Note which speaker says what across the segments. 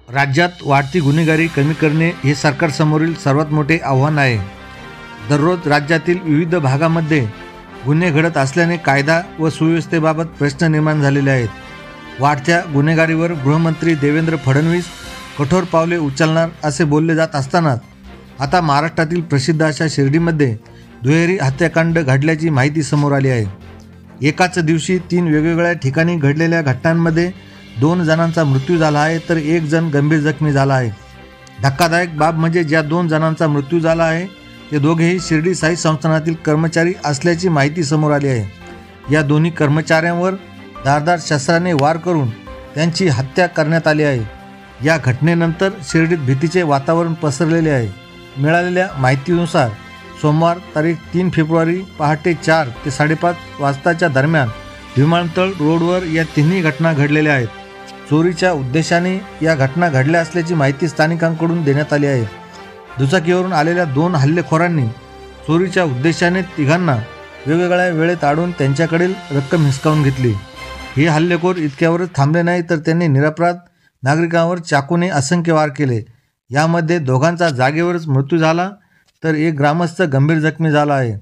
Speaker 1: राज्यात वाढती गुन्हेगारी कमी करणे हे सरकारसमोरील सर्वात मोठे आव्हान आहे. दररोज राज्यातील विविध भागामध्ये गुन्हे घडत असल्याने कायदा व सुव्यवस्थेबाबत प्रश्न निर्माण झालेले आहेत. वाढत्या गुन्हेगारीवर गृहमंत्री देवेंद्र फडणवीस कठोर पावले उचलणार असे बोलले जात असतानाच आता महाराष्ट्रातील प्रसिद्ध अशा शिर्डीमध्ये दुहेरी हत्याकांड घडल्याची माहिती समोर आली आहे. एकाच दिवशी 3 वेगवेगळ्या ठिकाणी घडलेल्या घटनांमध्ये 2 जणांचा मृत्यू झाला आहे, तर 1 जण गंभीर जखमी झाला आहे. धक्कादायक बाब म्हणजे ज्या 2 जणांचा मृत्यू झाला आहे ते दोघेही शिर्डी साई संस्थानातील कर्मचारी असल्याची माहिती समोर आली आहे. या दोन्ही कर्मचाऱ्यांवर धारदार शस्त्राने वार करून त्यांची हत्या करण्यात आली आहे. या घटनेनंतर शिर्डीत भीतीचे वातावरण पसरलेले आहे. मिळालेल्या माहितीनुसार सोमवार तारीख 3 फेब्रुवारी पहाटे 4 ते 5:30 वाजताच्या दरम्यान विमानतळ रोडवर या तिन्ही घटना घडलेल्या आहेत. चोरीच्या उद्देशाने या घटना घडल्या असल्याची माहिती स्थानिकांकडून देण्यात आली आहे. दुचाकीवरून आलेल्या 2 हल्लेखोरांनी चोरीच्या उद्देशाने तिघांना वेगवेगळ्या वेळेत अडवून त्यांच्याकडील रक्कम हिसकावून घेतली. हे हल्लेखोर इतक्यावरच थांबले नाही, तर त्यांनी निरपराध नागरिकांवर चाकूने असंख्य वार केले. यामध्ये दोघांचा जागेवरच मृत्यू झाला, तर 1 ग्रामस्थ गंभीर जखमी झाला आहे.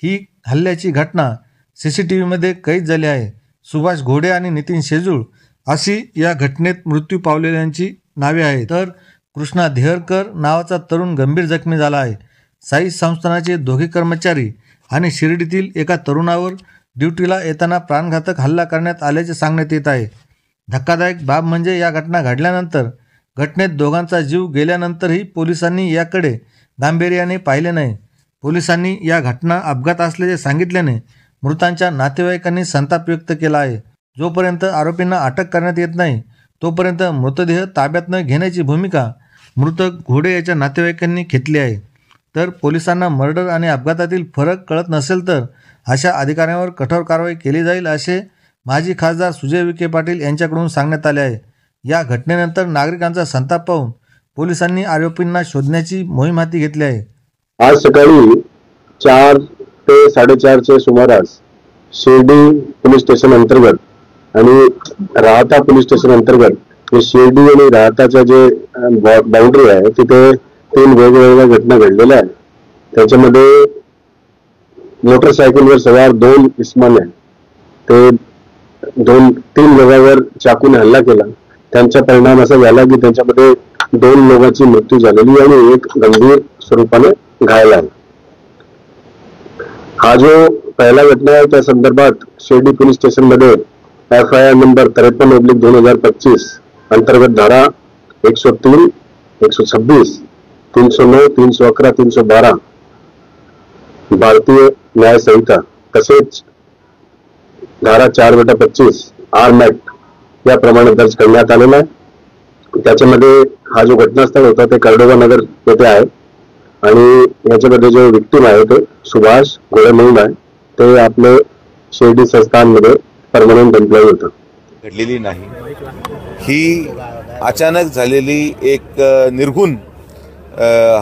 Speaker 1: ही हल्ल्याची घटना CCTVमध्ये कैद झाली आहे. सुभाष घोडे आणि नितीन शेजूळ अशी या घटनेत मृत्यू पावलेल्यांची नावे आहेत, तर कृष्णा देहरकर नावाचा तरुण गंभीर जखमी झाला आहे. साई संस्थानाचे दोघे कर्मचारी आणि शिर्डीतील एका तरुणावर ड्युटीला येताना प्राणघातक हल्ला करण्यात आल्याचे सांगण्यात येत आहे. धक्कादायक बाब म्हणजे या घटना घडल्यानंतर घटनेत दोघांचा जीव गेल्यानंतरही पोलिसांनी याकडे गांभीर्याने पाहिले नाही. पोलिसांनी या घटना अपघात असल्याचे सांगितल्याने मृतांच्या नातेवाईकांनी संताप व्यक्त केला आहे. जोपर्यंत आरोपींना अटक करण्यात येत नाही तोपर्यंत मृतदेह ताब्यात न घेण्याची भूमिका मृत घोडे याच्या नातेवाईकांनी घेतली आहे. तर पोलिसांना मर्डर आणि अपघातातील फरक कळत नसेल तर अशा अधिकाऱ्यांवर कठोर कारवाई केली जाईल असे माजी खासदार सुजय विखे पाटील यांच्याकडून सांगण्यात आले आहे. या घटनेनंतर नागरिकांचा संताप पाहून पोलिसांनी आरोपींना शोधण्याची मोहीम हाती घेतली आहे.
Speaker 2: आज सकाळी 4 ते 4:30च्या सुमारास शिर्डी पोलीस स्टेशन अंतर्गत आणि राहता पोलीस स्टेशन अंतर्गत जे शिर्डी आणि राहताच्या जे बाउंड्री आहे तिथे 3 वेगवेगळ्या घटना घडलेल्या आहेत. त्याच्यामध्ये मोटरसायकलवर सवार 2 इसमाने ते 2-3 लोकांवर चाकूने हल्ला केला. त्यांचा परिणाम असा झाला की त्यांच्यामध्ये 2 लोकांची मृत्यू झालेली आणि 1 गंभीर स्वरूपाने घायल आहे. हा जो पहिला घटना आहे त्या संदर्भात शिर्डी पोलीस स्टेशन मध्ये FIR नंबर 53/2025 अंतर्गत धारा 103, 126, 309, 311, 312 भारतीय न्याय संहिता तसेच धारा 4/25 आर्म ऍक्ट याप्रमाणे दर्ज करण्यात आलेला आहे. त्याच्यामध्ये हा जो घटनास्थळ होता ते कर्डोबा नगर येथे आहे आणि याच्यामध्ये जो विक्टिम आहे ते सुभाष घोडे म्हणून आहे. ते आपले शिर्डी संस्थानमध्ये परमनंट एम्प्लॉई होतं.
Speaker 3: घडलेली नाही, ही अचानक झालेली एक निर्घुण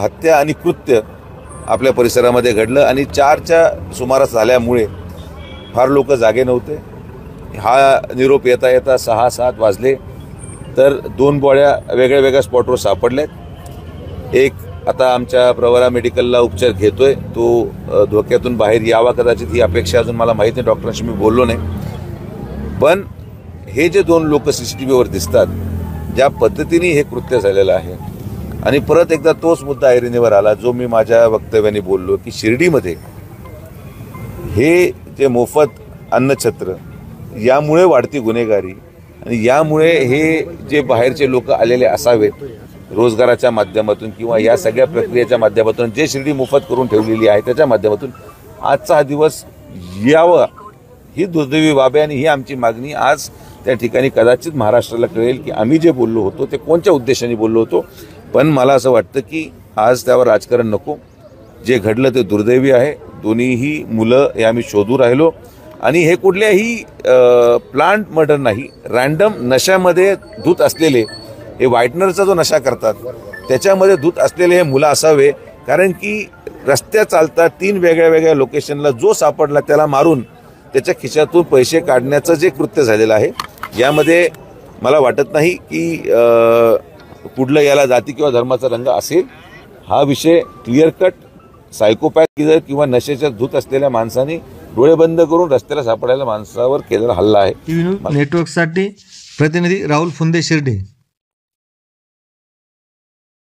Speaker 3: हत्या आणि कृत्य आपल्या परिसरामध्ये घडलं आणि 4च्या सुमारास झाल्यामुळे फार लोक जागे नव्हते. हा निरोप येता येता 6-7 वाजले तर 2 बॉड्या वेगळ्या वेगळ्या स्पॉटवर सापडल्यात. एक आता आमच्या प्रवरा मेडिकलला उपचार घेतोय, तो धोक्यातून बाहेर यावा कदाचित ही अपेक्षा अजून मला माहीत नाही, डॉक्टरांशी मी बोललो नाही. पण हे जे 2 लोक CCTVवर दिसतात, ज्या पद्धतीने हे कृत्य झालेलं आहे आणि परत एकदा तोच मुद्दा ऐरणीवर आला जो मी माझ्या वक्तव्याने बोललो की शिर्डीमध्ये हे जे मोफत अन्नछत्र यामुळे वाढती गुन्हेगारी आणि यामुळे हे जे बाहेरचे लोक आलेले असावेत रोजगाराच्या माध्यमातून किंवा या सगळ्या प्रक्रियेच्या माध्यमातून जे शिर्डी मोफत करून ठेवलेली आहे त्याच्या माध्यमातून आजचा हा दिवस यावा ही दुर्दैवी बाब आहे. आणि ही आमची मागणी आज त्या ठिकाणी कदाचित महाराष्ट्राला कळेल की आम्ही जे बोललो होतो ते कोणत्या उद्देशाने बोललो होतो. पण मला असं वाटतं की आज त्यावर राजकारण नको. जे घडलं ते दुर्दैवी आहे. दोन्हीही मुलं हे आम्ही शोधू राहिलो आणि हे कुठल्याही प्लांट मर्डर नाही, रॅन्डम नशामध्ये धूत असलेले हे व्हाईटनरचा जो नशा करतात त्याच्यामध्ये धूत असलेले हे मुलं असावे. कारण की रस्त्या चालतात 3 वेगळ्या वेगळ्या लोकेशनला जो सापडला त्याला मारून त्याच्या खिशातून पैसे काढण्याचं जे कृत्य झालेलं आहे यामध्ये मला वाटत नाही की कुठलं याला जाती किंवा धर्माचा रंग असेल, हा विषय क्लिअर कट सायकोपॅथ किंवा नशेच्या धूत असलेल्या माणसाने डोळे बंद करून रस्त्याला सापडायला माणसावर केलेला हल्ला आहे.
Speaker 1: टीव्ही न्यूज नेटवर्कसाठी प्रतिनिधी राहुल फुंदे शिर्डी.